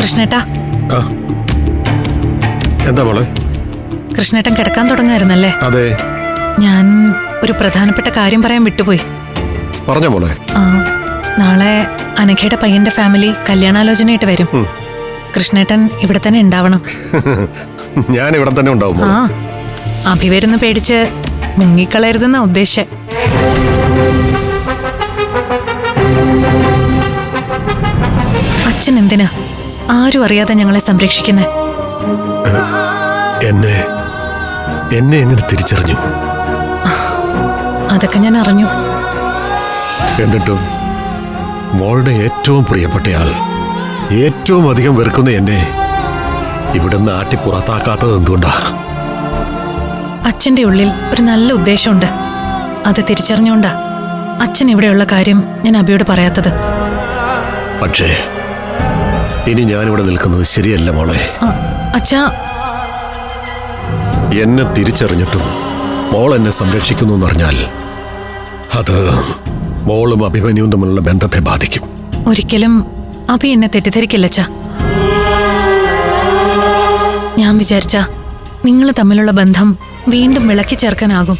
കൃഷ്ണേട്ടാ. എന്താ മോളെ? കൃഷ്ണേട്ടൻ കിടക്കാൻ തുടങ്ങായിരുന്നല്ലേ? അതെ. ഞാൻ ഒരു പ്രധാനപ്പെട്ട കാര്യം പറയാൻ വിട്ടുപോയി. പറഞ്ഞോ മോളെ. നാളെ അനഘയുടെ പയ്യന്റെ ഫാമിലി കല്യാണാലോചനയായിട്ട് വരും. കൃഷ്ണേട്ടൻ ഇവിടെ തന്നെ ഉണ്ടാവണം. ഞാൻ ഇവിടെ തന്നെ ഉണ്ടാവും. അഭിവരുന്ന് പേടിച്ച് മുങ്ങിക്കളയരുതെന്ന ഉദ്ദേശം. അച്ഛൻ എന്തിനാ ആരും അറിയാതെ ഞങ്ങളെ സംരക്ഷിക്കുന്നേ? എന്നെ എങ്ങനെ തിരിച്ചറിഞ്ഞു? അതൊക്കെ ഞാൻ അറിഞ്ഞു. എന്നിട്ടും മോളുടെ ഏറ്റവും പ്രിയപ്പെട്ടയാൾ, ഏറ്റവും അധികം വെറുക്കുന്ന എന്നെ ഇവിടുന്ന് ആട്ടി പുറത്താക്കാത്തത് എന്തുകൊണ്ടാ? അച്ഛന്റെ ഉള്ളിൽ ഒരു നല്ല ഉദ്ദേശമുണ്ട്. അത് തിരിച്ചറിഞ്ഞുകൊണ്ടാ അച്ഛൻ ഇവിടെയുള്ള കാര്യം ഞാൻ അബിയോട് പറയാത്തത്. പക്ഷേ ഇനി ഞാനിവിടെ നിൽക്കുന്നത് ശരിയല്ല മോളെ. അച്ഛാ, എന്നെ തിരിച്ചറിഞ്ഞിട്ടും മോൾ എന്നെ സംരക്ഷിക്കുന്നു എന്നറിഞ്ഞാൽ അത് മോളും അഭിമന്യുവും തമ്മിലുള്ള ബന്ധത്തെ ബാധിക്കും. ഒരിക്കലും അഭി എന്നെ തെറ്റിദ്ധരിക്കില്ല അച്ഛാ. ഞാൻ വിചാരിച്ച നിങ്ങൾ തമ്മിലുള്ള ബന്ധം വീണ്ടും വിളക്കി ചേർക്കാനാകും.